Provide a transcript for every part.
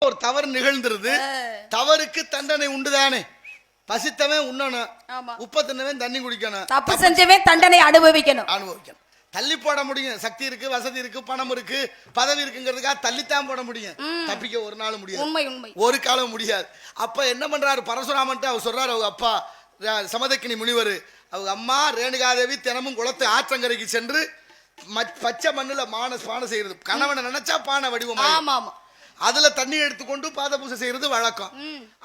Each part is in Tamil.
ஒரு தவறு நிகழ்ந்துருது, தவறுக்கு தண்டனை உண்டுதானே. பசித்தவன் உண்ணணும், உப்ப தின்னவன் தண்ணி குடிக்கணும், தப்பு செஞ்சவன் தண்டனை அனுபவிக்கணும். தள்ளி போட முடியும், சக்தி இருக்கு, வசதி இருக்கு, பணம் இருக்கு, பதவி இருக்குங்கிறதுக்காக தள்ளித்தான் போட முடியும். தப்பிக்க ஒரு நாள் முடியாது, ஒரு காலம் முடியாது. அப்ப என்ன பண்றாரு பரசுராமன், அவர் சொல்றாரு, அவங்க அப்பா சமதக்கினி முனிவர், அவங்க அம்மா ரேணுகாதேவி தினமும் குளத்து ஆற்றங்கரைக்கு சென்று பச்சை மண்ணுல பானை செய்யறது, கணவனை நினைச்சா பானை வடிவம், அதுல தண்ணி எடுத்துக்கொண்டு பாத பூசை செய்யறது வழக்கம்.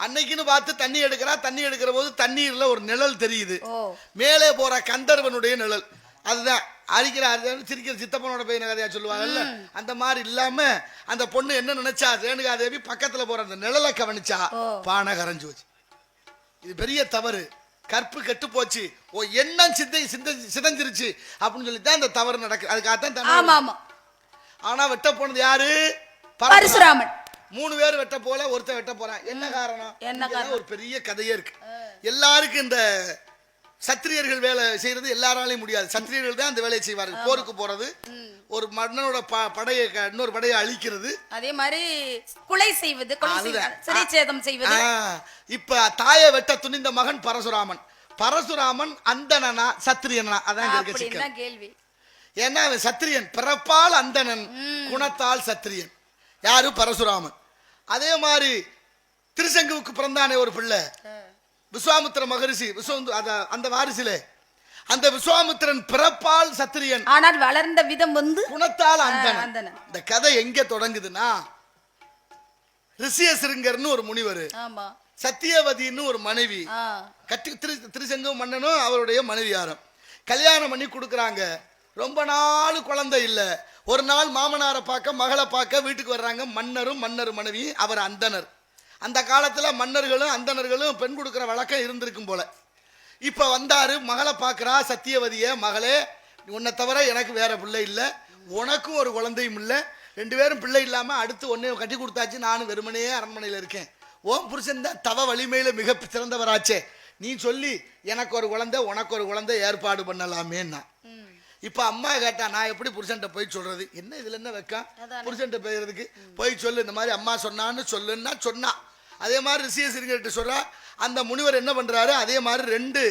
அன்னைக்குன்னு பார்த்து தண்ணி எடுக்கிறா, தண்ணி எடுக்கிற போது தண்ணீர்ல ஒரு நிழல் தெரியுது, மேலே போற கந்தர்வனுடைய நிழல். அதுதான் அரிக்கிறார் சிரிக்கிற சித்தப்பனோட பையன கதையா சொல்லுவாங்கல்ல, அந்த மாதிரி இல்லாம அந்த பொண்ணு என்ன நினைச்சா, ரேணுகாதேவி பக்கத்துல போற அந்த நிழலை கவனிச்சா பானை கரைஞ்சு போச்சு. இது பெரிய தவறு, கற்பு கெட்டு போச்சு, ஓ எண்ணம் சிதஞ்சிருச்சு அப்படின்னு சொல்லித்தான் இந்த தவறு நடக்குது. அதுக்காகத்தான். ஆனா வெட்ட போனது யாரு? பரசுராமன். 3 பேர் வெட்ட போல, ஒருத்தர் வெட்ட போறான். என்ன காரணம்? ஒரு பெரிய கதையே இருக்கு. எல்லாருக்கும் இந்த சத்திரியர்கள் வேலை செய்யறது எல்லாராலையும் முடியாது. சத்திரியர்கள் தான் அந்த வேலையை செய்வார்கள். போருக்கு போறது, ஒரு மன்னனோட படையை இன்னொரு படையை அழிக்கிறது, அதே மாதிரி கொலை செய்வது, சிறைச்சேதம் செய்வது. இப்ப தாயை வெட்ட துணிந்த மகன் பரசுராமன். பரசுராமன் அந்தணனா சத்திரியனா? அதான் கேள்வி. ஏன்னா சத்திரியன், பிறப்பால் அந்தணன், குணத்தால் சத்திரியன். யாரு? பரசுராமன். அதே மாதிரி திருசங்குவுக்கு பிறந்தானே ஒரு பிள்ளை, விஸ்வாமித்திர மகரிஷி, அந்த வாரிசிலே அந்த விஸ்வாமித்திரன் பிறப்பால் சத்திரியன், ஆனால் வளர்ந்த விதம் வந்து குணத்தால் அந்தணன். இந்த கதை எங்க தொடங்குதுன்னா, ரிஷியசிருங்கர்னு ஒரு முனிவர், சத்தியவதின்னு ஒரு மனைவி, திருசங்கு மன்னனும் அவருடைய மனைவியாரும் கல்யாணம் பண்ணி கொடுக்குறாங்க. ரொம்ப நாள் குழந்தை இல்ல. ஒரு நாள் மாமனாரை பார்க்க, மகளை பார்க்க வீட்டுக்கு வர்றாங்க. மன்னரும் மன்னர் மனைவி, அவர் அந்தனர். அந்த காலத்துல மன்னர்களும் அந்தணர்களும் பெண் கொடுக்கிற வழக்கம் இருந்திருக்கும் போல. இப்ப வந்தாரு, மகளை பார்க்கிறா சத்தியவதிய, மகளே உன்னை தவிர எனக்கு வேற பிள்ளை இல்லை, உனக்கும் ஒரு குழந்தையும் இல்லை, 2 பேரும் பிள்ளை இல்லாம அடுத்து ஒன்னே கட்டி கொடுத்தாச்சு, நானும் வெறுமனையே அரண்மனையில இருக்கேன். ஓம் புருஷன் தான் தவ வலிமையில மிக சிறந்தவராச்சே, நீ சொல்லி எனக்கு ஒரு குழந்தை உனக்கு ஒரு குழந்தை ஏற்பாடு பண்ணலாமேன்னா. இப்ப அம்மா கேட்டா, நான் எப்படி புருஷன்ட்ட போய் சொல்றது? என்ன இதுல என்ன வைக்க, புருஷன்ட்ட போயிறதுக்கு போய் சொல்லு, இந்த மாதிரி அம்மா சொன்னான்னு சொல்லுன்னா சொன்னா. அதே மாதிரி ரிஷியசிருங்கர்கிட்ட சொல்றா. அந்த முனிவர் என்ன பண்றாரு, அதே மாதிரி 2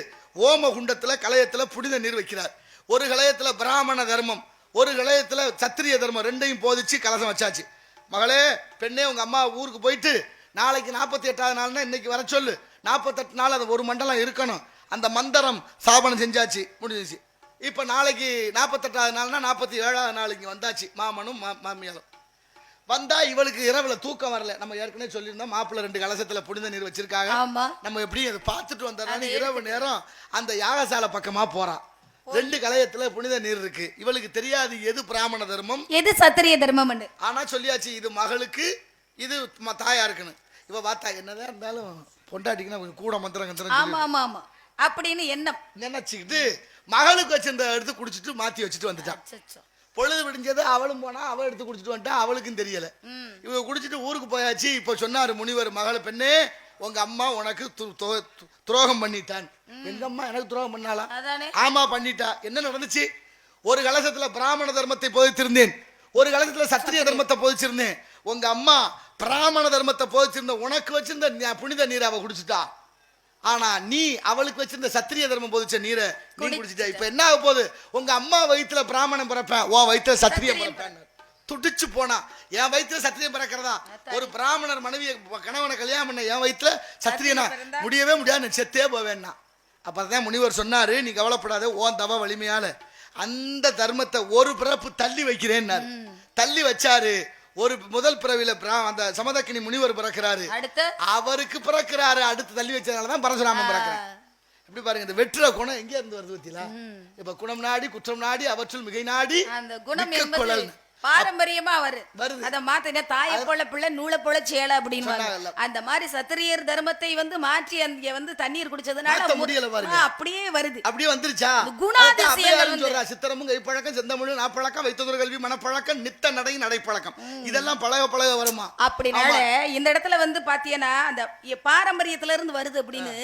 ஓம குண்டத்துல கலயத்துல புனித நீர் வைக்கிறார். ஒரு கலயத்துல பிராமண தர்மம், ஒரு கலயத்துல சத்திரிய தர்மம், 2ஐயும் போதிச்சு கலசம் வச்சாச்சு. மகளே பெண்ணே, உங்க அம்மா ஊருக்கு போயிட்டு நாளைக்கு 48வது நாள்னா இன்னைக்கு வர சொல்லு, 48 நாள் அது ஒரு மண்டலம் இருக்கணும். அந்த மந்திரம் சாபனம் செஞ்சாச்சு, முடிஞ்சிச்சு. இப்ப நாளைக்கு 48வது நாள்னா 47வது நாள் இங்க வந்தாச்சு. மாமனும் மாமியாலும் வந்தா, இவளுக்கு இரவுல தூக்கம் வரல. நம்ம ஏற்கனவே சொல்லியிருந்தோம், மாப்பிள்ள 2 கலசத்துல புனித நீர் வச்சிருக்காங்க. நம்ம எப்படி அதை பார்த்துட்டு வந்தாலும் இரவு நேரம் அந்த யாகசாலை பக்கமா போறான். 2 கலயத்துல புனித நீர் இருக்கு. இவளுக்கு தெரியாது எது பிராமண தர்மம், எது சத்திரிய தர்மம். ஆனா சொல்லியாச்சு, இது மகளுக்கு, இது தாயா இருக்குன்னு. இவ பார்த்தா, என்னதான் இருந்தாலும் பொண்டாட்டிக்குன்னா கொஞ்சம் கூட மந்திரம் அப்படின்னு என்ன நினைச்சுக்கிட்டு மகளுக்கு வச்சிருந்த எடுத்து குடிச்சிட்டு மாத்தி வச்சுட்டு வந்துட்டான். பொழுது விடிஞ்சது, அவளும் போனா, அவள் எடுத்து குடிச்சிட்டு வந்துட்டா, அவளுக்கும் தெரியல. இவங்க குடிச்சிட்டு ஊருக்கு போயாச்சு. இப்ப சொன்னாரு முனிவர், மகளை பெண்ணே, உங்க அம்மா உனக்கு துரோகம் பண்ணிட்டான். எங்க அம்மா எனக்கு துரோகம் பண்ணாளா? ஆமா பண்ணிட்டா. என்ன நடந்துச்சு? ஒரு கலசத்துல பிராமண தர்மத்தை போதிச்சிருந்தேன், ஒரு கலசத்துல சத்திரிய தர்மத்தை போதிச்சிருந்தேன். உங்க அம்மா பிராமண தர்மத்தை போதிச்சிருந்த உனக்கு வச்சிருந்த புனித நீரை அவ குடிச்சிட்டா. ஆனா நீ அவளுக்கு வச்சிருந்த சத்திரிய தர்மம் போதிச்ச நீரை நீ குடிச்சிட்டா. இப்ப என்ன ஆக போகுது? உங்க அம்மா வயிற்றுல பிராமணம் பிறப்பேன், உன் வயிற்றுல சத்திரியம் பிறப்பேன். துடிச்சு போனா, என் வயிற்றுல சத்திரியம் பிறக்கிறதா? ஒரு பிராமணர் மனைவியை கணவனை கல்யாணம் பண்ண என் வயிற்றுல சத்திரியனா? முடியவே முடியாது, செத்தே போவேன்னா. அப்பதான் முனிவர் சொன்னாரு, நீ கவலைப்படாத, ஓன் தவ வலிமையால அந்த தர்மத்தை ஒரு பிறப்பு தள்ளி வைக்கிறேன். தள்ளி வச்சாரு. ஒரு முதல் பிறவில அந்த சமதக்கினி முனிவர் பிறக்கிறாரு, அவருக்கு பிறக்கிறாரு. அடுத்து தள்ளி வச்சதுனாலதான் பரசுராமன் பிறக்கிறார். எப்படி பாருங்க, இந்த வெற்ற குணம் எங்க இருந்து வருது பத்தியா? இப்ப குணம் நாடி குற்றம் நாடி அவற்றுள் மிகை நாடி அந்த குணம் பாரம்பரியமா வருது. அத மாத்தின தாயை போல பிள்ளை நூலை போல சேலை அப்படின்னு அந்த மாதிரி சத்திரியர் தர்மத்தை மாற்றி அங்க தண்ணீர் குடிச்சதுனால முடியல பாருங்க, அப்படியே வருது. அப்படியே வந்துருச்சா குணாதிசயங்கள். சித்திரமும் கைப்பழக்கம், செந்தமிழ் நாப்பழக்கம், வைத்ததொரு கல்வி மனப்பழக்கம், நித்த நடை நடைப்பழக்கம், இதெல்லாம் பழக பழக வருமா? அப்படினால இந்த இடத்துல பாத்தீங்கன்னா அந்த பாரம்பரியத்துல இருந்து வருது அப்படின்னு